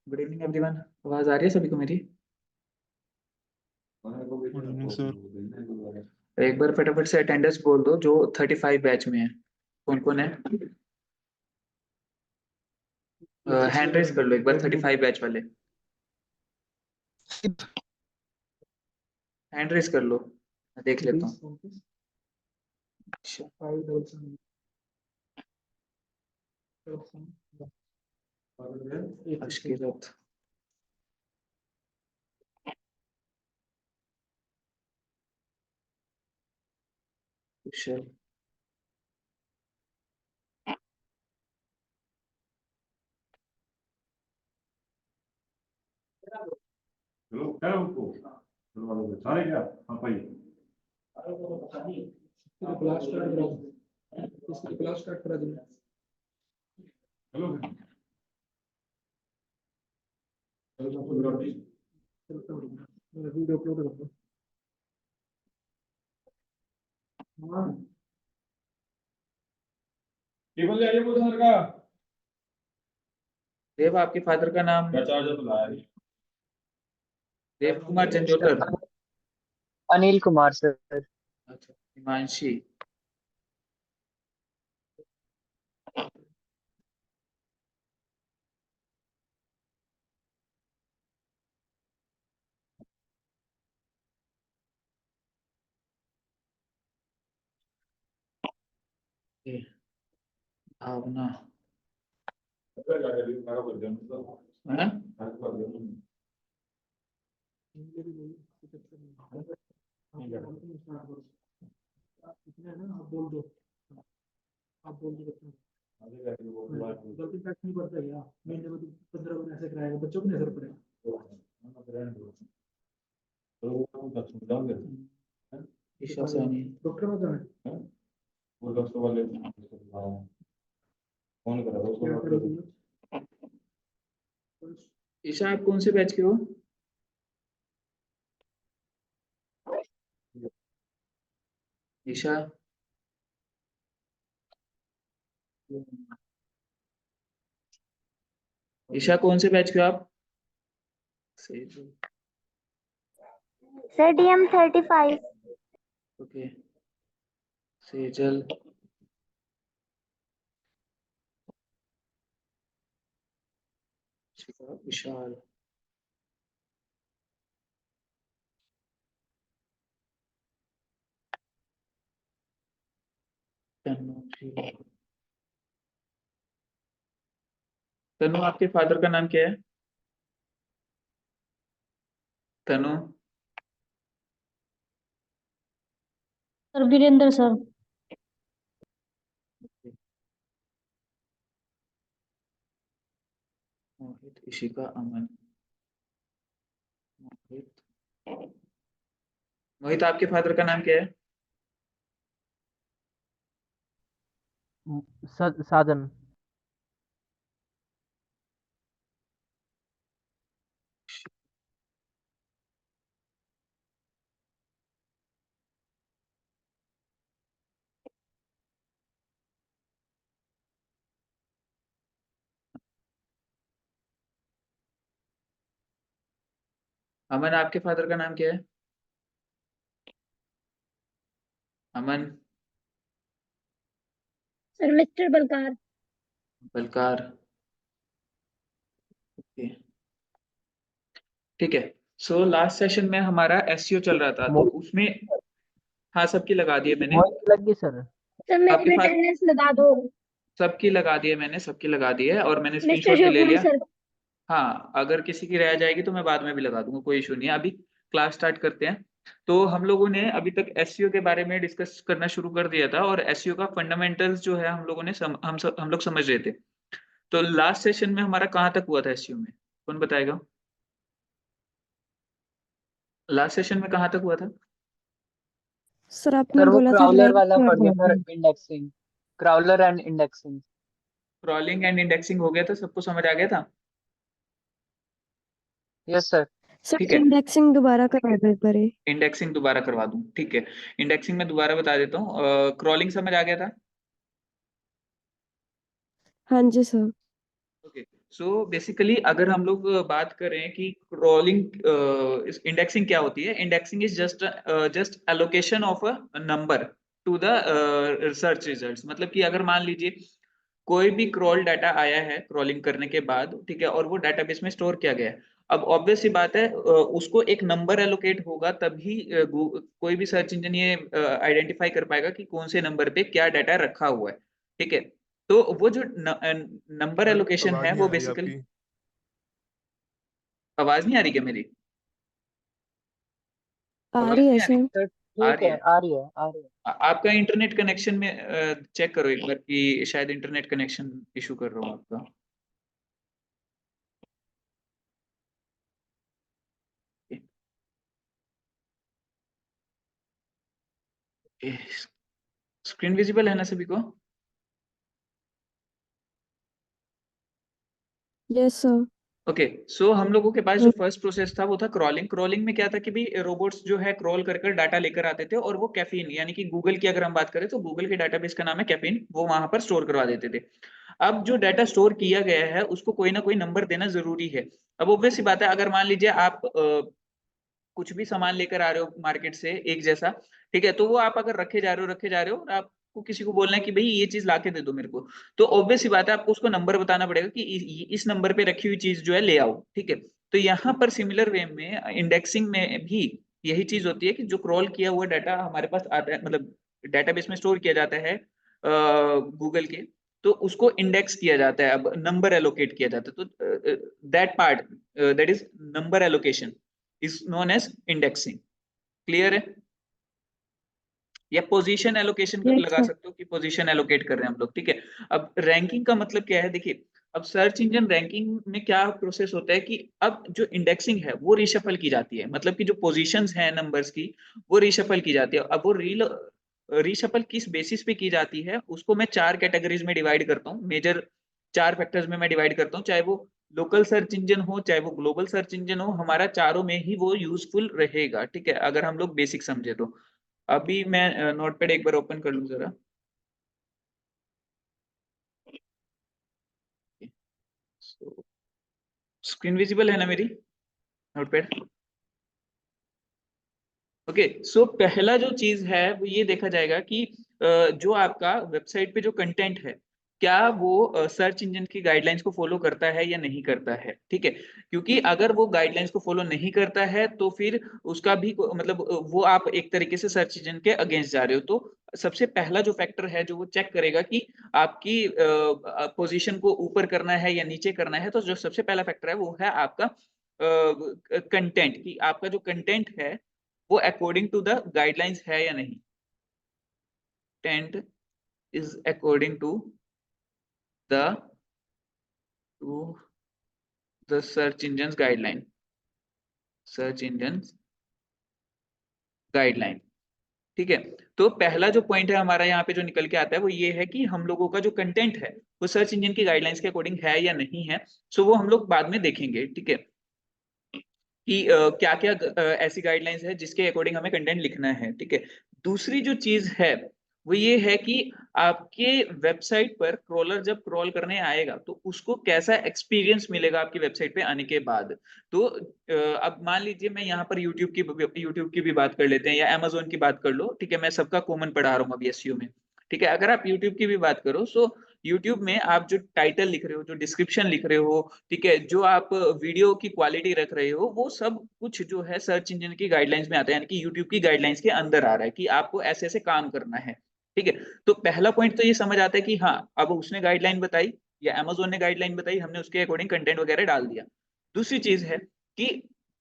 Good evening everyone. आवाज आ रही है सभी को मेरी? Good evening sir. एक बार फटाफट से अटेंडेंस बोल दो जो 35 बैच में है। कौन कौन है? हैंड रेस कर लो एक बार 35 बैच वाले। हैंड रेस कर लो, मैं देख लेता हूँ। अच्छा, अशकीरत। कुशल। चलो क्या है उनको चलो वालों को सारे क्या हाँ भाई क्लास स्टार्ट करा दो, इसकी क्लास स्टार्ट करा दो। चलो चलो फोटोग्राफी मेरा वीडियो अपलोड कर दो। हाँ केबल ले आइए वो सर का देव, आपके फादर का नाम? क्या चार्जर तो लाया है देव कुमार जंजोटर। अनिल कुमार सर। अच्छा, हिमांशी। ये, भावना। क्या क्या कर लगा कर दिया मतलब है? कर दिया इतने ना आप बोल दो, आप बोल दो। आगे जाके वो बात गलती फैक्ट नहीं पड़ता क्या? महीने में 15 दिन ऐसे कराएगा, बच्चों को नहीं असर पड़ेगा। तो वो दस समझाओगे ईशा सैनी। डॉक्टर बताना वो दस वाले फोन करा उसको ईशा, आप कौन से बैच के हो? ईशा, ईशा कौन से बैच के हो आप? Sejal. Sir DM 35। Okay, Sejal. Vishal. Tanu. Tanu, आपके फादर का नाम क्या है? तनु। Sir Virendra sir. मोहित, इशिका, अमन। मोहित। मोहित, आपके फादर का नाम क्या है? साधन। अमन, आपके फादर का नाम क्या है? Aman. Sir mister Balkar. Balkar. Okay, ठीक है। सो लास्ट सेशन में हमारा एसईओ चल रहा था, तो उसमें हाँ सबकी लगा दिए मैंने। मोहित लगी सर। सर मेरी आपके भी पास अटेंडेंस लगा दो। सबकी लगा दिए मैंने, सबकी लगा दी है और मैंने मिस्टर स्क्रीनशॉट भी ले शिवपुरी लिया। सर। हाँ, अगर किसी की रह जाएगी तो मैं बाद में भी लगा दूंगा, कोई इशू नहीं है। अभी क्लास स्टार्ट करते हैं। तो हम लोगों ने अभी तक एसईओ के बारे में डिस्कस करना शुरू कर दिया था और एसईओ का फंडामेंटल्स जो है हम लोगों ने हम लोग समझ रहे थे। तो लास्ट सेशन में हमारा कहाँ तक हुआ था एसईओ में? कौन बताएगा? लास्ट सेशन में कहाँ तक हुआ था? सर आपने सर वो बोला था क्राउलर रैंक वाला पढ़ गया का। Sir, indexing, crawler and indexing. Crawling and indexing हो गया था, सबको समझ आ गया था? Yes sir. सर ठीक है, इंडेक्सिंग दोबारा करा दो एक बारी। इंडेक्सिंग दोबारा करवा दूं, ठीक है। इंडेक्सिंग में दोबारा बता देता हूँ। क्रॉलिंग समझ आ गया था? हाँ जी सर। ओके। सो बेसिकली अगर हम लोग बात करें कि क्रॉलिंग इंडेक्सिंग क्या होती है, indexing is just allocation of a number two the search results. मतलब कि अगर मान लीजिए कोई भी क्रॉल डाटा आया है क्रॉलिंग करने के बाद, ठीक है, और वो डाटाबेस में स्टोर किया गया है। अब ऑब्वियस सी बात है उसको एक नंबर एलोकेट होगा तभी कोई भी सर्च इंजन ये आइडेंटिफाई कर पाएगा कि कौन से नंबर पे क्या डाटा रखा हुआ है, ठीक है। तो वो जो नंबर एलोकेशन आवाज है नहीं वो आ रही बेसिकली, आपकी। आवाज नहीं आ रही क्या मेरी? आ आवाज रही है नहीं आ रही? सर। सर आ ठीक रही है, है। आ रही है, आ रही है। आपका इंटरनेट कनेक्शन में चेक करो एक बार कि शायद इंटरनेट कनेक्शन इशू कर रहा हूँ आपका। स्क्रीन विजिबल है ना सभी को? Yes sir. ओके, सो हम लोगों के पास जो फर्स्ट प्रोसेस था वो था क्रॉलिंग। क्रॉलिंग में क्या था कि भी रोबोट्स जो है क्रॉल कर कर डाटा लेकर आते थे, और वो कैफीन यानी कि गूगल की अगर हम बात करें तो गूगल के डाटाबेस का नाम है कैफीन, वो वहां पर स्टोर करवा देते थे। अब जो डाटा स्टोर किया गया है उसको कोई ना कोई नंबर देना जरूरी है। अब ऑब्वियस सी बात है, अगर मान लीजिए आप कुछ भी सामान लेकर आ रहे हो मार्केट से एक जैसा, ठीक है, तो वो आप अगर रखे जा रहे हो और आपको किसी को बोलना है कि भाई ये चीज लाके दे दो मेरे को, तो ऑब्वियस सी बात है आपको उसको नंबर बताना पड़ेगा कि इस नंबर पे रखी हुई चीज जो है ले आओ, ठीक है। तो यहाँ पर सिमिलर वे में इंडेक्सिंग में भी यही चीज होती है कि जो क्रॉल किया हुआ डाटा हमारे पास आता है, मतलब डेटाबेस में स्टोर किया जाता है गूगल के, तो उसको इंडेक्स किया जाता है, अब नंबर एलोकेट किया जाता है। तो that part, that is number allocation, is known as indexing. Clear है? या पोजीशन एलोकेशन यस लगा सर। सकते हो कि पोजीशन एलोकेट कर रहे हैं हम लोग, ठीक है। अब रैंकिंग का मतलब क्या है, देखिए अब सर्च इंजन रैंकिंग में क्या प्रोसेस होता है कि अब जो इंडेक्सिंग है वो रिशफल की जाती है, मतलब कि जो पोजीशंस हैं नंबर्स की वो रिशफल की जाती है। अब वो रिशफल किस बेसिस पे की जाती है उसको मैं चार कैटेगरीज में डिवाइड करता हूँ, मेजर चार फैक्टर्स में मैं डिवाइड करता हूँ। चाहे वो लोकल सर्च इंजन हो चाहे वो ग्लोबल सर्च इंजन हो, हमारा चारों में ही वो यूजफुल रहेगा, ठीक है, अगर हम लोग बेसिक समझे तो। अभी मैं नोटपैड एक बार ओपन कर लूं जरा। स्क्रीन विजिबल है ना मेरी नोटपैड? ओके, सो पहला जो चीज है वो ये देखा जाएगा कि जो आपका वेबसाइट पे जो कंटेंट है क्या वो सर्च इंजन की गाइडलाइंस को फॉलो करता है या नहीं करता है, ठीक है। क्योंकि अगर वो गाइडलाइंस को फॉलो नहीं करता है तो फिर उसका भी मतलब वो आप एक तरीके से सर्च इंजन के अगेंस्ट जा रहे हो। तो सबसे पहला जो फैक्टर है जो वो चेक करेगा कि आपकी पोजीशन को ऊपर करना है या नीचे करना है, तो जो सबसे पहला फैक्टर है वो है आपका कंटेंट, कि आपका जो कंटेंट है वो अकॉर्डिंग टू द गाइडलाइंस है या नहीं। Tent is according the two the search engine guideline, search engine guideline, ठीक है। तो पहला जो पॉइंट है हमारा यहाँ पे जो निकल के आता है वो ये है कि हम लोगों का जो कंटेंट है वो सर्च इंजन की गाइडलाइंस के अकॉर्डिंग है या नहीं है। सो वो हम लोग बाद में देखेंगे, ठीक है, कि क्या क्या ऐसी गाइडलाइंस है जिसके अकॉर्डिंग हमें कंटेंट लिखना है, ठीक है। दूसरी जो चीज है वो ये है कि आपके वेबसाइट पर क्रॉलर जब क्रॉल करने आएगा तो उसको कैसा एक्सपीरियंस मिलेगा आपकी वेबसाइट पे आने के बाद। तो अब मान लीजिए मैं यहाँ पर यूट्यूब की भी बात कर लेते हैं या अमेजोन की बात कर लो, ठीक है, मैं सबका कॉमन पढ़ा रहा हूँ अभी एसईओ में, ठीक है। अगर आप यूट्यूब की भी बात करो, सो यूट्यूब में आप जो टाइटल लिख रहे हो, जो डिस्क्रिप्शन लिख रहे हो, ठीक है, जो आप वीडियो की क्वालिटी रख रहे हो, वो सब कुछ जो है सर्च इंजन की गाइडलाइंस में आता है, यानी कि यूट्यूब की गाइडलाइंस के अंदर आ रहा है कि आपको ऐसे ऐसे काम करना है, ठीक है। तो पहला पॉइंट तो ये समझ आता है कि हाँ अब उसने गाइडलाइन बताई या अमेजोन ने गाइडलाइन बताई, हमने उसके अकॉर्डिंग कंटेंट वगैरह डाल दिया। दूसरी चीज है कि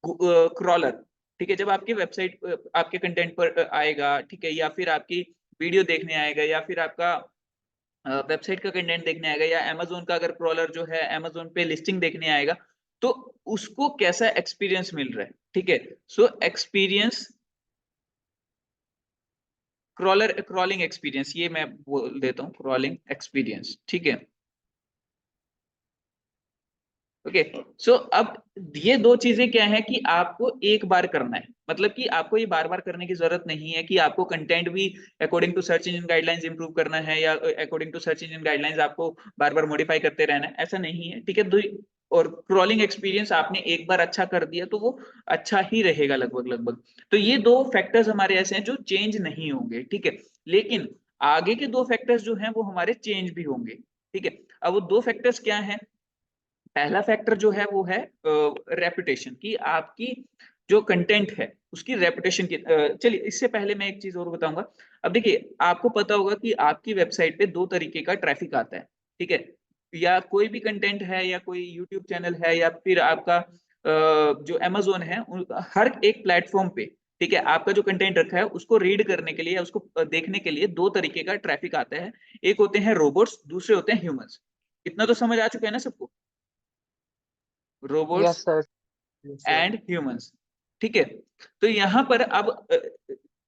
क्रॉलर, ठीक है, जब आपकी वेबसाइट आपके कंटेंट पर आएगा, ठीक है, या फिर आपकी वीडियो देखने आएगा या फिर आपका वेबसाइट का कंटेंट देखने आएगा या अमेजोन का अगर क्रॉलर जो है अमेजोन पे लिस्टिंग देखने आएगा, तो उसको कैसा एक्सपीरियंस मिल रहा है, ठीक है। सो एक्सपीरियंस क्रॉलिंग एक्सपीरियंस, ये मैं बोल देता हूँ क्रॉलिंग एक्सपीरियंस, ठीक है। ओके। सो अब ये दो चीजें क्या है कि आपको एक बार करना है, मतलब कि आपको ये बार बार करने की जरूरत नहीं है कि आपको कंटेंट भी according to search engine guidelines improve करना है या according to search engine guidelines आपको बार बार मॉडिफाई करते रहना है, ऐसा नहीं है, ठीक है। और क्रॉलिंग एक्सपीरियंस आपने एक बार अच्छा कर दिया तो वो अच्छा ही रहेगा लगभग लगभग। तो ये दो फैक्टर्स हमारे ऐसे हैं जो चेंज नहीं होंगे, ठीक है। लेकिन आगे के दो फैक्टर्स जो हैं वो हमारे चेंज भी होंगे, ठीक है। अब वो दो फैक्टर्स क्या हैं? पहला फैक्टर जो है वो है रेपुटेशन, कि आपकी जो कंटेंट है उसकी रेपुटेशन की। चलिए इससे पहले मैं एक चीज और बताऊंगा। अब देखिए, आपको पता होगा कि आपकी वेबसाइट पे दो तरीके का ट्रैफिक आता है, ठीक है। या कोई भी कंटेंट है या कोई यूट्यूब चैनल है या फिर आपका जो अमेजोन है, हर एक प्लेटफॉर्म पे, ठीक है, आपका जो कंटेंट रखा है उसको रीड करने के लिए या उसको देखने के लिए दो तरीके का ट्रैफिक आता है। एक होते हैं रोबोट्स, दूसरे होते हैं ह्यूमंस। इतना तो समझ आ चुका है ना सबको? Yes, robots sir. And humans, ठीक है। तो यहाँ पर अब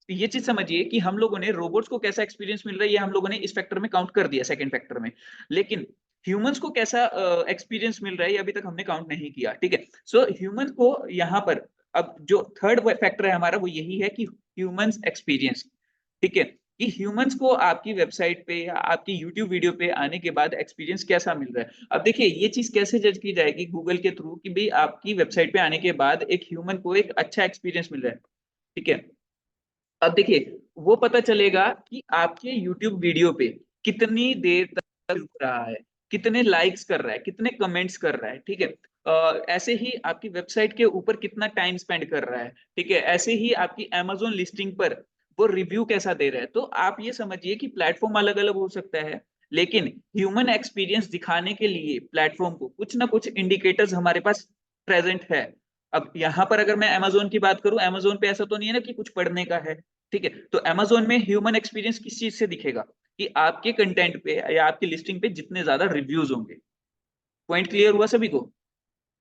ये चीज समझिए कि हम लोगों ने रोबोट्स को कैसा एक्सपीरियंस मिल रहा है ये हम लोगों ने इस फैक्टर में काउंट कर दिया, सेकंड फैक्टर में। लेकिन ह्यूमंस को कैसा एक्सपीरियंस मिल रहा है ये अभी तक हमने काउंट नहीं किया, ठीक है। सो ह्यूमंस को यहाँ पर, अब जो थर्ड फैक्टर है हमारा वो यही है कि ह्यूमंस एक्सपीरियंस, ठीक है, कि ह्यूमंस को आपकी वेबसाइट पे या आपकी यूट्यूब वीडियो पे आने के बाद एक्सपीरियंस कैसा मिल रहा है। अब देखिए ये चीज कैसे जज की जाएगी गूगल के थ्रू कि भाई आपकी वेबसाइट पे आने के बाद एक ह्यूमन को एक अच्छा एक्सपीरियंस मिल रहा है, ठीक है। अब देखिए वो पता चलेगा कि आपके यूट्यूब वीडियो पे कितनी देर तक रुक रहा है, कितने लाइक्स कर रहा है, कितने कमेंट्स कर रहा है, ठीक है। ऐसे ही आपकी वेबसाइट के ऊपर कितना टाइम स्पेंड कर रहा है, ठीक है। ऐसे ही आपकी अमेजोन लिस्टिंग पर वो रिव्यू कैसा दे रहा है। तो आप ये समझिए कि प्लेटफॉर्म अलग अलग हो सकता है, लेकिन ह्यूमन एक्सपीरियंस दिखाने के लिए प्लेटफॉर्म को कुछ ना कुछ इंडिकेटर्स हमारे पास प्रेजेंट है। अब यहाँ पर अगर मैं अमेजोन की बात करूं, अमेजोन पे ऐसा तो नहीं है ना कि कुछ पढ़ने का है, ठीक है। तो अमेजोन में ह्यूमन एक्सपीरियंस किस चीज से दिखेगा? कि आपके कंटेंट पे या आपकी लिस्टिंग पे जितने ज्यादा रिव्यूज होंगे। पॉइंट क्लियर हुआ सभी को?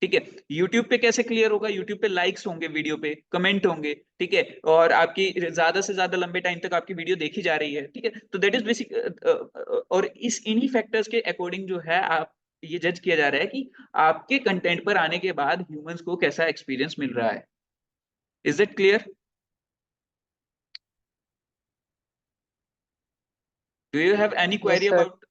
ठीक है। यूट्यूब पे कैसे क्लियर होगा? यूट्यूब पे लाइक्स होंगे, वीडियो पे कमेंट होंगे, ठीक है, और आपकी ज्यादा से ज्यादा लंबे टाइम तक आपकी वीडियो देखी जा रही है, ठीक है। तो दैट इज बेसिक। और इस इन्हीं फैक्टर्स के अकॉर्डिंग जो है आप ये जज किया जा रहा है कि आपके कंटेंट पर आने के बाद ह्यूमंस को कैसा एक्सपीरियंस मिल रहा है। Is it clear? Do you have any Yes, query sir. About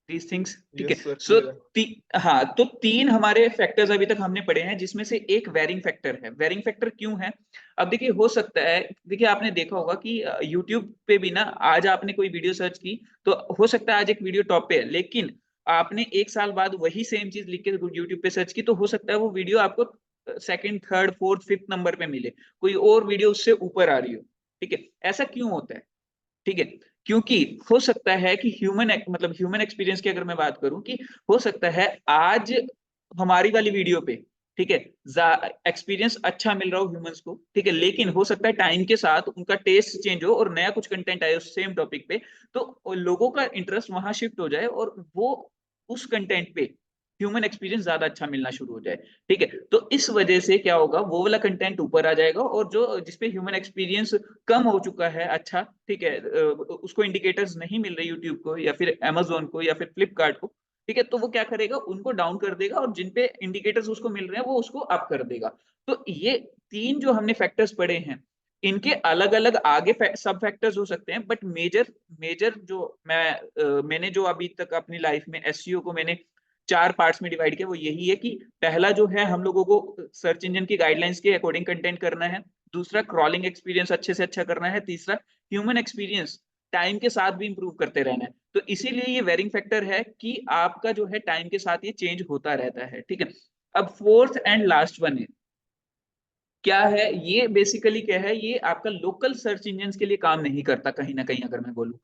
these things? ठीक Yes, है। sir, सो clear हाँ, तो तीन हमारे फैक्टर्स अभी तक हमने पढ़े हैं, जिसमें से एक वेरिंग फैक्टर है। वेरिंग फैक्टर क्यों है? अब देखिए हो सकता है, देखिए आपने देखा होगा कि YouTube पे भी ना, आज आपने कोई वीडियो सर्च की तो हो सकता है आज एक वीडियो टॉप पे है, लेकिन आपने एक साल बाद वही सेम चीज लिख के YouTube पे सर्च की तो हो सकता है वो वीडियो आपको second, third, fourth, fifth number पे मिले, कोई और वीडियो उससे ऊपर आ रही हो, ठीक है। ऐसा क्यों होता है? ठीक है, क्योंकि हो सकता है कि ह्यूमन एक्सपीरियंस की अगर मैं बात करूं कि हो सकता है आज हमारी वाली वीडियो पे, ठीक है, एक्सपीरियंस अच्छा मिल रहा हो ह्यूमंस को, ठीक है, लेकिन हो सकता है टाइम के साथ उनका टेस्ट चेंज हो और नया कुछ कंटेंट आए उस सेम टॉपिक पे, तो लोगों का इंटरेस्ट वहां शिफ्ट हो जाए और वो उस कंटेंट पे ह्यूमन एक्सपीरियंस ज्यादा अच्छा मिलना शुरू हो जाए, ठीक है। तो इस वजह से क्या होगा, वो वाला कंटेंट ऊपर आ जाएगा और जो जिसपे ह्यूमन एक्सपीरियंस कम हो चुका है, अच्छा, ठीक है, उसको इंडिकेटर्स नहीं मिल रहे यूट्यूब को या फिर अमेजोन को या फिर फ्लिपकार्ट को, ठीक है, तो वो क्या करेगा, उनको डाउन कर देगा और जिन पे इंडिकेटर्स उसको मिल रहे हैं वो उसको अप कर देगा। तो ये तीन जो हमने फैक्टर्स पढ़े हैं, इनके अलग अलग आगे सब फैक्टर्स हो सकते हैं, बट मेजर मेजर जो मैंने जो अभी तक अपनी लाइफ में एसईओ को मैंने चार पार्ट्स में डिवाइड किया, वो यही है कि पहला जो है हम लोगों को सर्च इंजन की गाइडलाइंस के अकॉर्डिंग कंटेंट करना है, दूसरा क्रॉलिंग एक्सपीरियंस अच्छे से अच्छा करना है, तीसरा ह्यूमन एक्सपीरियंस टाइम के साथ भी इंप्रूव करते रहना है। तो इसीलिए ये वेरिंग फैक्टर है कि आपका जो है टाइम के साथ ये चेंज होता रहता है, ठीक है। अब फोर्थ एंड लास्ट वन है, क्या है ये? बेसिकली क्या है, ये आपका लोकल सर्च इंजन के लिए काम नहीं करता कहीं ना कहीं, अगर मैं बोलूं,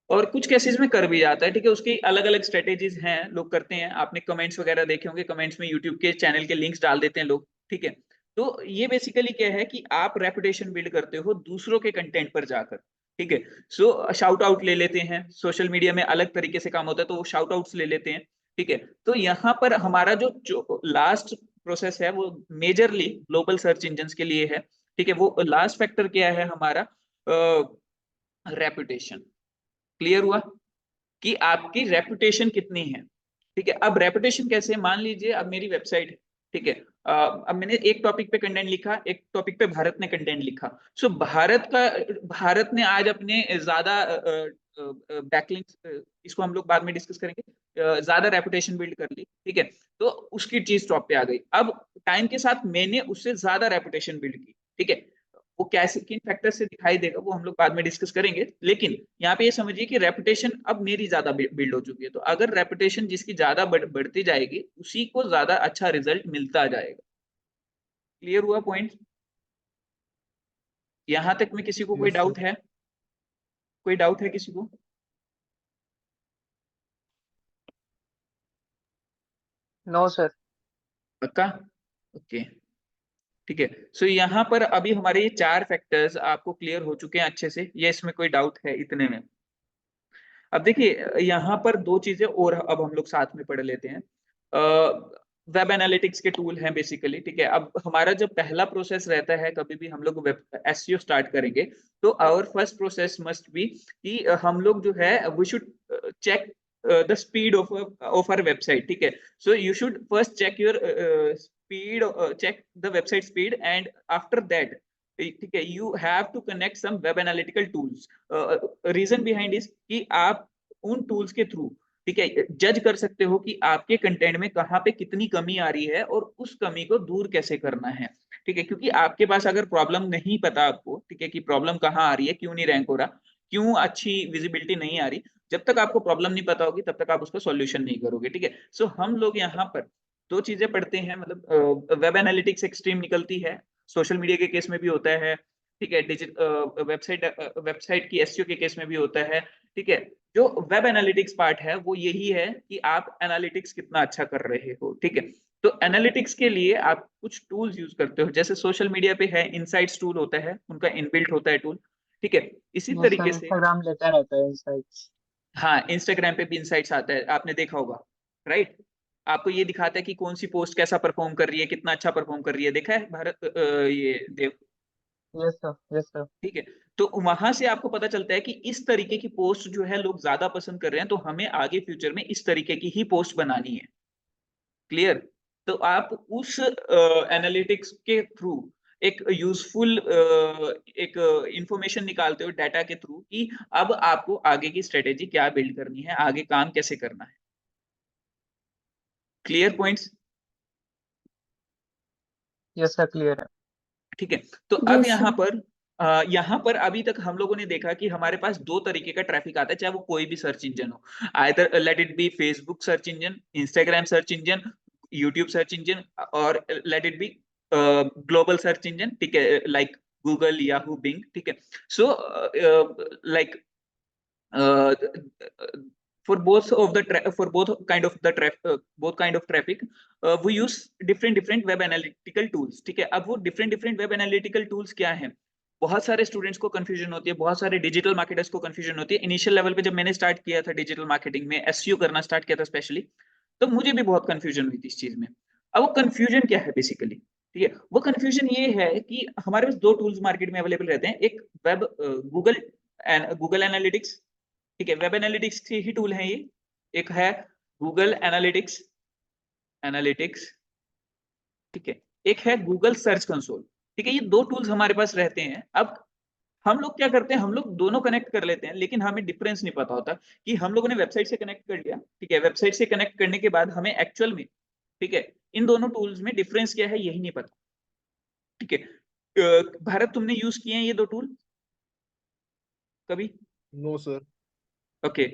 और कुछ केसेस में कर भी जाता है, ठीक है। उसकी अलग अलग स्ट्रेटेजीज हैं, लोग करते हैं। आपने कमेंट्स वगैरह देखे होंगे, कमेंट्स में यूट्यूब के चैनल के लिंक्स डाल देते हैं लोग, ठीक है। तो ये बेसिकली क्या है कि आप रेपुटेशन बिल्ड करते हो दूसरों के कंटेंट पर जाकर, ठीक है। सो शाउट आउट ले लेते हैं, सोशल मीडिया में अलग तरीके से काम होता है तो वो शाउट आउट्स ले लेते हैं, ठीक है। तो यहाँ पर हमारा जो लास्ट प्रोसेस है वो मेजरली ग्लोबल सर्च इंजन के लिए है, ठीक है। वो लास्ट फैक्टर क्या है हमारा? रेपुटेशन। क्लियर हुआ कि आपकी रेपुटेशन कितनी है, ठीक है। अब रेपुटेशन कैसे, मान लीजिए अब मेरी वेबसाइट है, ठीक है, अब मैंने एक टॉपिक पे कंटेंट लिखा, एक टॉपिक पे भारत ने कंटेंट लिखा। सो भारत ने आज अपने ज्यादा बैकलिंक्स, इसको हम लोग बाद में डिस्कस करेंगे, ज्यादा रेपुटेशन बिल्ड कर ली, ठीक है, तो उसकी चीज टॉप पे आ गई। अब टाइम के साथ मैंने उससे ज्यादा रेपुटेशन बिल्ड की, ठीक है, वो कैसे किन फैक्टर से दिखाई देगा वो हम लोग बाद में डिस्कस करेंगे, लेकिन यहाँ पे ये समझिए कि रेपुटेशन अब मेरी ज्यादा बिल्ड हो चुकी है। तो अगर रेपुटेशन जिसकी ज्यादा बढ़ती जाएगी उसी को ज्यादा अच्छा रिजल्ट मिलता जाएगा। क्लियर हुआ पॉइंट? यहां तक में किसी को कोई डाउट है? कोई डाउट है किसी को? No sir. पक्का? ओके, ठीक है। सो यहाँ पर अभी हमारे ये 4 फैक्टर्स आपको क्लियर हो चुके हैं अच्छे से, ये इसमें कोई डाउट है इतने में? अब देखिए यहाँ पर 2 चीजें और अब हम लोग साथ में पढ़ लेते हैं। वेब एनालिटिक्स के टूल हैं बेसिकली, ठीक है। अब हमारा जब पहला प्रोसेस रहता है, कभी भी हम लोग वेब एसईओ स्टार्ट करेंगे तो our first process must be कि हम लोग जो है we should check the speed of our website, ठीक है। So you should first check your speed, check the website speed, and after that, ठीक है, you have to connect some web analytical tools. Reason behind is कि आप उन tools के through, ठीक है, जज कर सकते हो कि आपके कंटेंट में कहाँ पे कितनी कमी आ रही है और उस कमी को दूर कैसे करना है, ठीक है। क्योंकि आपके पास अगर प्रॉब्लम नहीं पता आपको, ठीक है, कि प्रॉब्लम कहाँ आ रही है, क्यों नहीं रैंक हो रहा, क्यों अच्छी विजिबिलिटी नहीं आ रही, जब तक आपको प्रॉब्लम नहीं पता होगी तब तक आप उसका सॉल्यूशन नहीं करोगे, ठीक है। सो हम लोग यहाँ पर 2 चीजें पढ़ते हैं, मतलब वेब एनालिटिक्स एक्सट्रीम निकलती है, सोशल मीडिया के केस में भी होता है, ठीक है, डिजिटल वेबसाइट की एसईओ के केस में भी होता है, ठीक है। जो वेब एनालिटिक्स पार्ट है वो यही है कि आप एनालिटिक्स कितना अच्छा कर रहे हो, ठीक है। तो एनालिटिक्स के लिए आप कुछ टूल्स यूज करते हो, जैसे सोशल मीडिया पे है इनसाइट्स टूल होता है, उनका इनबिल्ट होता है टूल, ठीक है। इसी यस सर, तरीके से इंस्टाग्राम लेता रहता है इनसाइट्स। हाँ, इंस्टाग्राम पे भी इनसाइट्स आता है, आपने देखा होगा, राइट। आपको ये दिखाता है कि कौन सी पोस्ट कैसा परफॉर्म कर रही है, कितना अच्छा परफॉर्म कर रही है, देखा है भारत ये देव, यस सर, यस सर। ठीक है। तो वहां से आपको पता चलता है कि इस तरीके की पोस्ट जो है लोग ज्यादा पसंद कर रहे हैं, तो हमें आगे फ्यूचर में इस तरीके की ही पोस्ट बनानी है। क्लियर? तो आप उस एनालिटिक्स के थ्रू एक यूजफुल एक इंफॉर्मेशन निकालते हो डाटा के थ्रू कि अब आपको आगे की स्ट्रेटेजी क्या बिल्ड करनी है, आगे काम कैसे करना है। Clear points? Yes sir, clear है। ठीक है। तो अब Yes, sir. यहाँ पर अभी तक हम लोगों ने देखा कि हमारे पास 2 तरीके का ट्रैफिक आता है, चाहे वो कोई भी सर्च इंजन हो, either let it be Facebook search engine, Instagram search engine, YouTube search engine, और let it be global search engine, ठीक है, लाइक गूगल, याहू, बिंग, ठीक है। So like for both kind of traffic we use different web analytical tools, ठीक है। अब वो different web analytical tools क्या हैं, बहुत सारे स्टूडेंट्स को कंफ्यूजन होती है, बहुत सारे डिजिटल मार्केटर्स को कंफ्यूजन होती है। इनिशियल लेवल पे जब मैंने स्टार्ट किया था डिजिटल मार्केटिंग में, एसईओ करना स्टार्ट किया था स्पेशली, तो मुझे भी बहुत कंफ्यूजन हुई थी इस चीज में। अब वो कंफ्यूजन क्या है बेसिकली, ठीक है, वो कंफ्यूजन ये है कि हमारे पास 2 टूल्स मार्केट में अवेलेबल रहते हैं, एक वेब गूगल एनालिटिक्स, ठीक है, वेब एनालिटिक्स के ही टूल है ये, एक है गूगल एनालिटिक्स, ठीक है, एक है गूगल सर्च कंसोल, ठीक है। ये 2 टूल्स हमारे पास रहते हैं। अब हम लोग क्या करते हैं, हम लोग दोनों कनेक्ट कर लेते हैं, लेकिन हमें डिफरेंस नहीं पता होता कि हम लोगों ने वेबसाइट से कनेक्ट कर लिया, ठीक है, वेबसाइट से कनेक्ट करने के बाद हमें एक्चुअल में, ठीक है, इन दोनों टूल्स में डिफरेंस क्या है यही नहीं पता, ठीक है। भारत, तुमने यूज किए हैं ये 2 टूल कभी? No sir. ओके,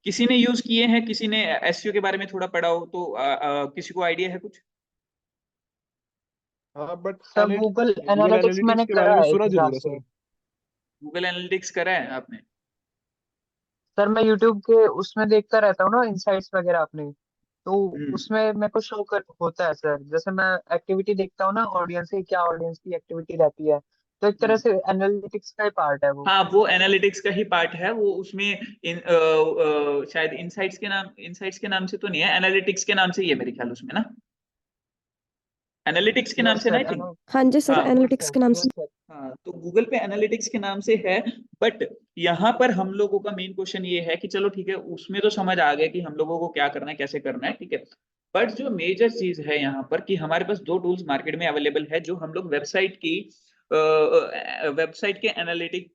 किसी ने यूज किए हैं, किसी ने एसईओ के बारे में थोड़ा पढ़ा हो तो किसी को आइडिया है कुछ? हाँ but sir Google Google analytics मैंने एनालिटिक्स के करा बारे में है एक सुना हिसाब जरूर है से। सर। गूगल एनालिटिक्स करा है आपने? सर मैं यूट्यूब के उसमें देखता रहता हूँ ना, इनसाइट्स वगैरह अपने, तो हम्म, उसमें मेरे को शो कर होता है सर। जैसे मैं एक्टिविटी देखता हूँ ना, ऑडियंस की क्या, ऑडियंस की एक्टिविटी रहती है, तो एक तरह हम्म। से एनालिटिक्स का ही पार्ट है वो। हाँ, वो एनालिटिक्स का ही पार्ट है, वो उसमें शायद इनसाइट्स के नाम से तो नहीं है, एनालिटिक्स के नाम से ही है मेरे ख्याल उसमें ना, एनालिटिक्स के नाम यस से ना, सर, आई थिंक। हाँ जी सर, हाँ, एनालिटिक्स के नाम से। Yes sir. हाँ, तो गूगल पे एनालिटिक्स के नाम से है, बट यहाँ पर हम लोगों का मेन क्वेश्चन ये है कि चलो ठीक है, उसमें तो समझ आ गया कि हम लोगों को क्या करना है, कैसे करना है, ठीक है। बट जो मेजर चीज है यहाँ पर कि हमारे पास दो टूल्स मार्केट में अवेलेबल है जो हम लोग वेबसाइट के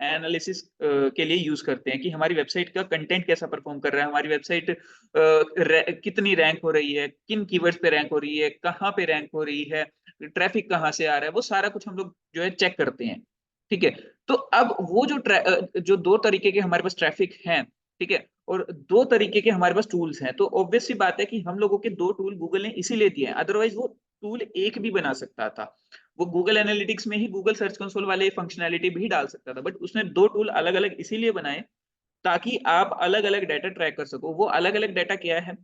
एनालिसिस के लिए यूज करते हैं कि हमारी वेबसाइट का कंटेंट कैसा परफॉर्म कर रहा है, हमारी वेबसाइट कितनी रैंक हो रही है, किन कीवर्ड्स पे रैंक हो रही है, कहाँ पे रैंक हो रही है, ट्रैफिक कहाँ से आ रहा है, वो सारा कुछ हम लोग जो है चेक करते हैं, ठीक है। तो अब वो जो दो तरीके के हमारे पास ट्रैफिक हैं, ठीक है, और दो तरीके के हमारे पास टूल्स हैं, तो ऑब्वियस सी बात है कि हम लोगों के दो टूल गूगल ने इसीलिए दिए हैं, अदरवाइज वो टूल एक भी बना सकता था। वो गूगल एनालिटिक्स में ही गूगल सर्च कंसोल वाले फंक्शनैलिटी भी डाल सकता था, बट उसने दो टूल अलग अलग इसीलिए बनाए ताकि आप अलग अलग डाटा ट्रैक कर सको। वो अलग अलग डाटा क्या है?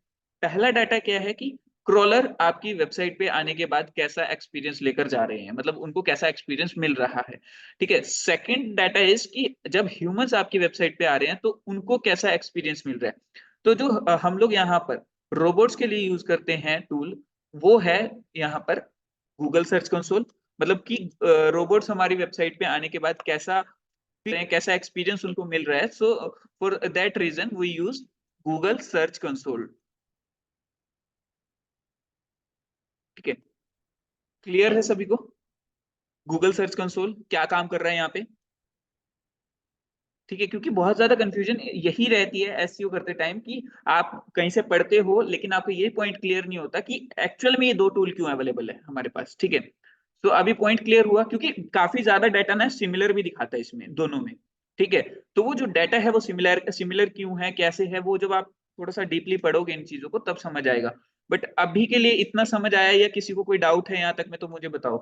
पहला डाटा क्या है कि क्रॉलर आपकी वेबसाइट पे आने के बाद कैसा एक्सपीरियंस लेकर जा रहे हैं, मतलब उनको कैसा एक्सपीरियंस मिल रहा है, ठीक है। सेकंड डाटा इज कि जब ह्यूमंस आपकी वेबसाइट पे आ रहे हैं तो उनको कैसा एक्सपीरियंस मिल रहा है। तो जो हम लोग यहाँ पर रोबोट्स के लिए यूज करते हैं टूल, वो है यहाँ पर गूगल सर्च कंसोल, मतलब कि रोबोट्स हमारी वेबसाइट पे आने के बाद कैसा एक्सपीरियंस उनको मिल रहा है। So for that reason we use Google search console, ठीक है। क्लियर है सभी को गूगल सर्च कंसोल क्या काम कर रहा है यहाँ पे? ठीक है, क्योंकि बहुत ज्यादा कंफ्यूजन यही रहती है एसईओ करते टाइम कि आप कहीं से पढ़ते हो लेकिन आपको ये पॉइंट क्लियर नहीं होता कि एक्चुअल में ये दो टूल क्यों अवेलेबल है हमारे पास, ठीक है। तो अभी पॉइंट क्लियर हुआ, क्योंकि काफी ज्यादा डाटा ना सिमिलर भी दिखाता है इसमें दोनों में, ठीक है। तो वो जो डाटा है वो सिमिलर सिमिलर क्यों है, कैसे है, वो जब आप थोड़ा सा डीपली पढ़ोगे इन चीजों को तब समझ आएगा। बट अभी के लिए इतना समझ आया, या किसी को कोई डाउट है यहाँ तक में तो मुझे बताओ,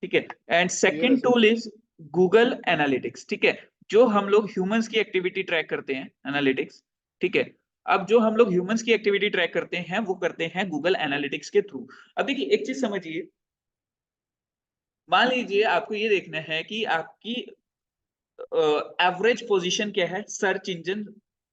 ठीक है। एंड क्लियर है second sir. Tool is Google analytics, ठीक है। जो हम लोग ह्यूमंस की एक्टिविटी ट्रैक करते हैं एनालिटिक्स, ठीक है। अब जो हम लोग ह्यूमंस की एक्टिविटी ट्रैक करते हैं वो करते हैं गूगल एनालिटिक्स के थ्रू। अब देखिए एक चीज समझिए, मान लीजिए आपको ये देखना है कि आपकी एवरेज पोजीशन क्या है सर्च इंजन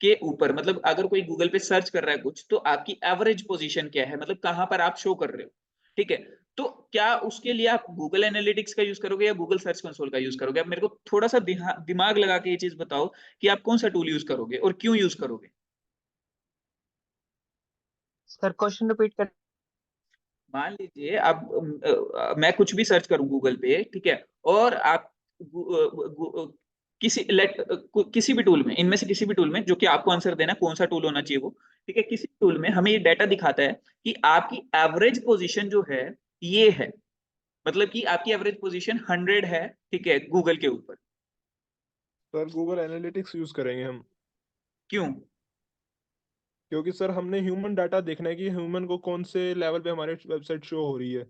के ऊपर, मतलब अगर कोई गूगल पे सर्च कर रहा है कुछ तो आपकी एवरेज पोजीशन क्या है, मतलब कहां पर आप शो कर रहे हो, ठीक है। तो क्या उसके लिए आप गूगल एनालिटिक्स का यूज करोगे या गूगल सर्च कंसोल का यूज करोगे? अब मेरे को थोड़ा सा दिमाग लगा के ये चीज बताओ कि आप कौन सा टूल यूज करोगे और क्यों यूज करोगे। सर क्वेश्चन रिपीट कर। मान लीजिए अब मैं कुछ भी सर्च करूं गूगल पे, ठीक है, और आप किसी भी टूल में, इनमें से किसी भी टूल में, जो कि आपको आंसर देना कौन सा टूल होना चाहिए वो, ठीक है, किसी टूल में हमें ये डाटा दिखाता है कि आपकी एवरेज पोजीशन जो है ये है, मतलब कि आपकी एवरेज पोजीशन 100 है, ठीक है, गूगल के ऊपर। सर गूगल एनालिटिक्स यूज करेंगे हम, क्यों? क्योंकि सर हमने ह्यूमन डाटा देखना है कि ह्यूमन को कौन से लेवल पे हमारे वेबसाइट शो हो रही है।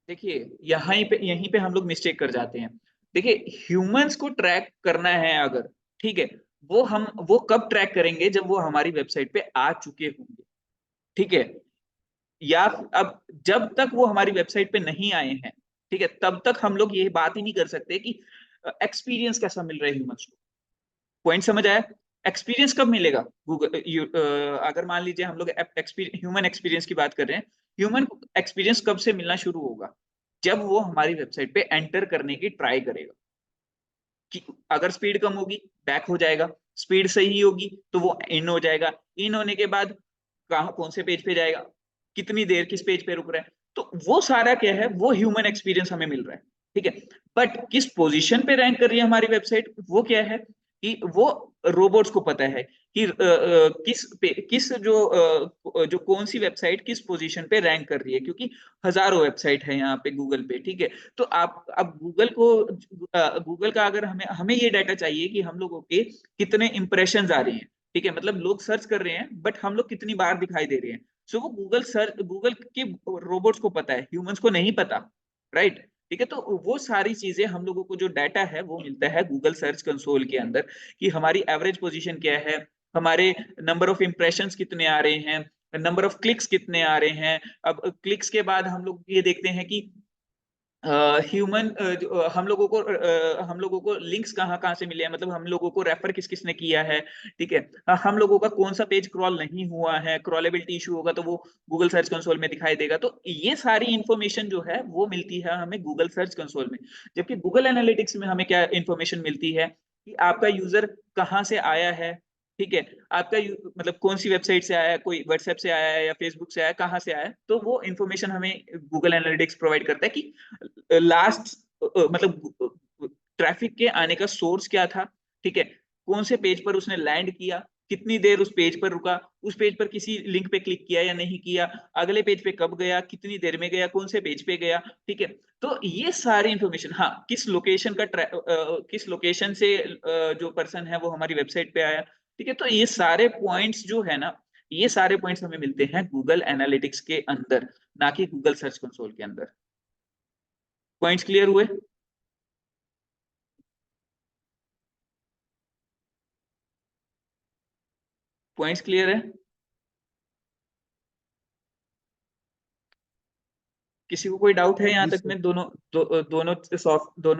देखिए यहीं पे हम लोग मिस्टेक कर जाते हैं। देखिए ह्यूमंस को ट्रैक करना है अगर, ठीक है, वो कब ट्रैक करेंगे जब वो हमारी वेबसाइट पे आ चुके होंगे, ठीक है। या अब जब तक वो हमारी वेबसाइट पे नहीं आए हैं, ठीक है, तब तक हम लोग ये बात ही नहीं कर सकते कि एक्सपीरियंस कैसा मिल रहा है ह्यूमंस को। पॉइंट समझ आया? एक्सपीरियंस कब मिलेगा? अगर मान लीजिए हम लोग ह्यूमन एक्सपीरियंस की बात कर रहे हैं, ह्यूमन एक्सपीरियंस कब से मिलना शुरू होगा? जब वो हमारी वेबसाइट पे एंटर करने की ट्राई करेगा, कि अगर स्पीड कम होगी बैक हो जाएगा, स्पीड सही होगी तो वो इन हो जाएगा, इन होने के बाद कहाँ कौन से पेज पे जाएगा, कितनी देर किस पेज पे रुक रहा है, तो वो सारा क्या है, वो ह्यूमन एक्सपीरियंस हमें मिल रहा है, ठीक है। बट किस पोजीशन पे रैंक कर रही है हमारी वेबसाइट, वो क्या है कि वो रोबोट्स को पता है कि जो कौन सी वेबसाइट किस पोजीशन पे रैंक कर रही है, क्योंकि हजारों वेबसाइट है यहाँ पे गूगल पे, ठीक है। तो आप अब गूगल का अगर हमें हमें ये डाटा चाहिए कि हम लोगों के कितने इंप्रेशंस आ रहे हैं, ठीक है, मतलब लोग सर्च कर रहे हैं बट हम लोग कितनी बार दिखाई दे रहे हैं। सो वो गूगल के रोबोट्स को पता है, ह्यूमंस को नहीं पता, राइट, ठीक है। तो वो सारी चीजें हम लोगों को जो डाटा है वो मिलता है गूगल सर्च कंसोल के अंदर, कि हमारी एवरेज पोजीशन क्या है, हमारे नंबर ऑफ इंप्रेशंस कितने आ रहे हैं, नंबर ऑफ क्लिक्स कितने आ रहे हैं। अब क्लिक्स के बाद हम लोग ये देखते हैं कि ह्यूमन हम लोगों को लिंक्स कहाँ कहाँ से मिले हैं, मतलब हम लोगों को रेफर किस किसने किया है, ठीक है। हम लोगों का कौन सा पेज क्रॉल नहीं हुआ है, क्रॉलेबिलिटी इशू होगा तो वो गूगल सर्च कंसोल में दिखाई देगा। तो ये सारी इंफॉर्मेशन जो है वो मिलती है हमें गूगल सर्च कंसोल में। जबकि गूगल एनालिटिक्स में हमें क्या इंफॉर्मेशन मिलती है कि आपका यूजर कहाँ से आया है, ठीक है। आपका मतलब कौन सी वेबसाइट से आया है, कोई व्हाट्सएप से आया है या फेसबुक से आया है, कहाँ से आया है, तो वो इन्फॉर्मेशन हमें गूगल एनालिटिक्स प्रोवाइड करता है कि लास्ट मतलब ट्रैफिक के आने का सोर्स क्या था, ठीक है। कौन से पेज पर उसने लैंड किया, कितनी देर उस पेज पर रुका, उस पेज पर किसी लिंक पे क्लिक किया या नहीं किया, अगले पेज पे कब गया, कितनी देर में गया, कौन से पेज पे गया, ठीक है। तो ये सारी इंफॉर्मेशन, हाँ, किस लोकेशन से जो पर्सन है वो हमारी वेबसाइट पे आया, ठीक है। तो ये सारे पॉइंट्स जो है ना, ये सारे पॉइंट्स हमें मिलते हैं गूगल एनालिटिक्स के अंदर, ना कि गूगल सर्च कंसोल के अंदर। पॉइंट्स क्लियर हुए? पॉइंट्स क्लियर है? किसी को कोई डाउट है यहाँ जी तक सर। में दोनों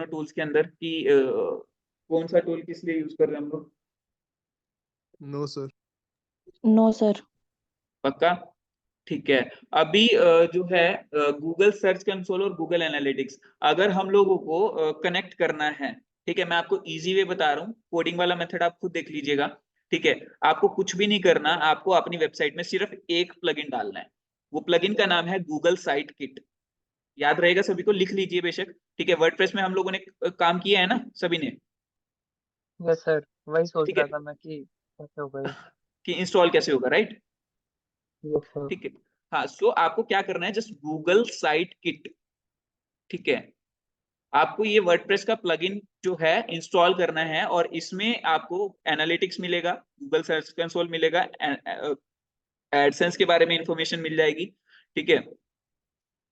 टूल्स के अंदर कि कौन सा टूल किस लिए यूज कर रहे हैं हम लोग? No sir. No sir. पक्का? ठीक है। अभी जो है गूगल सर्च कंसोल और गूगल एनालिटिक्स, अगर हम लोगों को कनेक्ट करना है, ठीक है, मैं आपको इजी वे बता रहा हूँ, कोडिंग वाला मेथड आप खुद देख लीजिएगा, ठीक है। आपको कुछ भी नहीं करना, आपको अपनी वेबसाइट में सिर्फ एक प्लगइन डालना है। वो प्लगइन का नाम है गूगल साइट किट। याद रहेगा सभी को, लिख लीजिए बेशक, ठीक है। वर्डप्रेस में हम लोगों ने काम किया है ना सभी ने, यस सर, वही सोच ठीक रहा है, था मैं कि कैसे हो गई। कि इंस्टॉल कैसे होगा, राइट? Yes sir. ठीक है। हाँ, सो आपको क्या करना है, जस्ट गूगल साइट किट, ठीक है। आपको ये वर्डप्रेस का प्लगइन जो है इंस्टॉल करना है, और इसमें आपको एनालिटिक्स मिलेगा, गूगल सर्च कंसोल मिलेगा, एडसेंस के बारे में इंफॉर्मेशन मिल जाएगी, ठीक है।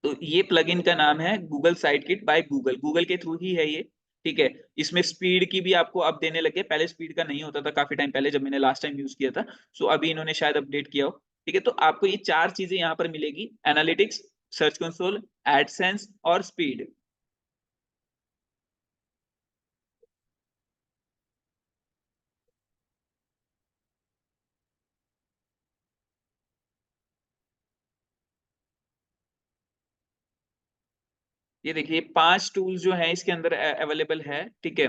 तो ये प्लगइन का नाम है Google site kit by Google, Google के थ्रू ही है ये, ठीक है। इसमें स्पीड की भी आपको अब देने लगे, पहले स्पीड का नहीं होता था काफी टाइम पहले जब मैंने लास्ट टाइम यूज किया था। सो अभी इन्होंने शायद अपडेट किया हो, ठीक है। तो आपको ये चार चीजें यहाँ पर मिलेगी, एनालिटिक्स, सर्च कंसोल, एडसेंस और स्पीड। ये देखिए पांच टूल्स जो हैं इसके अंदर अवेलेबल है, ठीक है।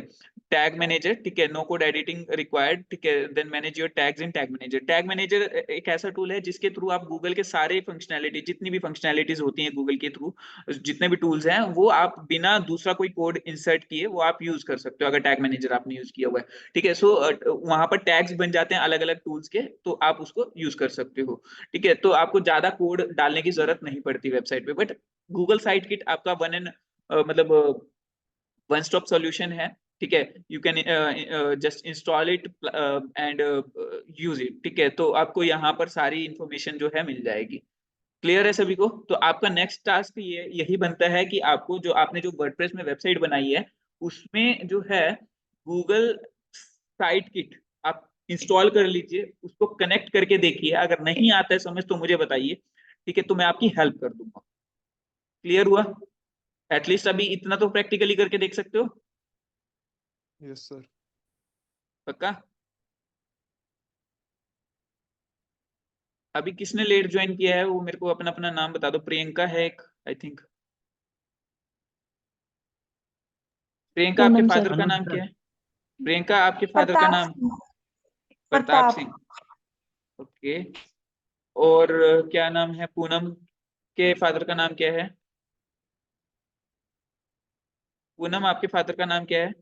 टैग मैनेजर, ठीक है, नो कोड एडिटिंग रिक्वायर्ड, ठीक है। Then manage your tags in tag manager. Tag manager एक ऐसा टूल है जिसके थ्रू आप गूगल के सारे फंक्शनैलिटी, जितनी भी फंक्शनैलिटीज होती हैं गूगल के थ्रू, जितने भी टूल्स हैं वो आप बिना दूसरा कोई कोड इंसर्ट किए वो आप यूज कर सकते हो, अगर टैग मैनेजर आपने यूज किया हुआ है, ठीक है। सो वहां पर टैग्स बन जाते हैं अलग अलग टूल्स के, तो आप उसको यूज कर सकते हो, ठीक है। तो आपको ज्यादा कोड डालने की जरूरत नहीं पड़ती वेबसाइट पे। बट गूगल साइट किट आपका वन एंड मतलब वन स्टॉप सॉल्यूशन है, ठीक है। You can just install it and use it, ठीक है। तो आपको यहाँ पर सारी इंफॉर्मेशन जो है मिल जाएगी। क्लियर है सभी को? तो आपका नेक्स्ट टास्क ये यही बनता है कि आपको जो आपने जो वर्डप्रेस में वेबसाइट बनाई है उसमें जो है गूगल साइट किट आप इंस्टॉल कर लीजिए, उसको कनेक्ट करके देखिए, अगर नहीं आता है समझ तो मुझे बताइए, ठीक है, तो मैं आपकी हेल्प कर दूंगा। क्लियर हुआ? एटलीस्ट अभी इतना तो प्रैक्टिकली करके देख सकते हो? Yes sir. पक्का? अभी किसने लेट ज्वाइन किया है वो मेरे को अपना अपना नाम बता दो। प्रियंका है एक, आई थिंक। प्रियंका, आपके पूनम सर। फादर का नाम क्या है? प्रियंका, आपके फादर का प्रताप नाम? सिंह। प्रताप प्रताप। सिंह, ओके। और क्या नाम है पूनम के फादर का नाम क्या है? पूनम, आपके फादर का नाम क्या है?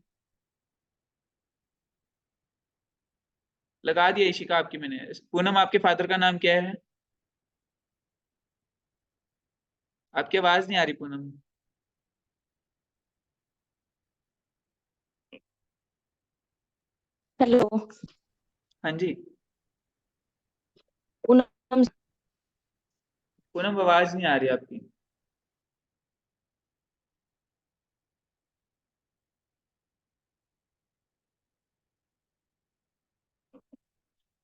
लगा दिया इशिका आपकी मैंने। पूनम, आपके फादर का नाम क्या है? आपकी आवाज नहीं आ रही पूनम। हेलो। हाँ जी। पूनम। पूनम, आवाज नहीं आ रही आपकी।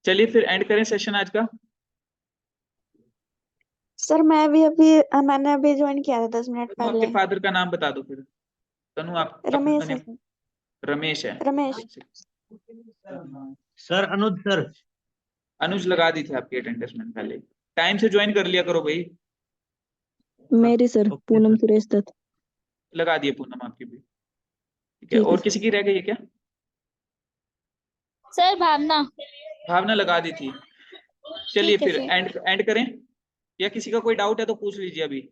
चलिए फिर एंड करें सेशन आज का। सर मैंने अभी ज्वाइन किया था 10 मिनट तनु, आपके पहले। फादर का नाम बता दो फिर। तनु, आप रमेश अपना है name- सर। रमेश है। रमेश। एक second। सर अनुज सर। अनुज लगा दी थी आपकी अटेंडेंस मैंने पहले। टाइम से ज्वाइन कर लिया करो भाई। मेरी sir okay Poonam sir. Suresh Dutt. लगा दिए पूनम आपकी भी। ठीक है, ठीक है और सर। किसी की रह गई है क्या? सर भावना। भावना लगा दी थी। चलिए ठीक है फिर सर। एंड करें, या किसी का कोई डाउट है तो पूछ लीजिए अभी।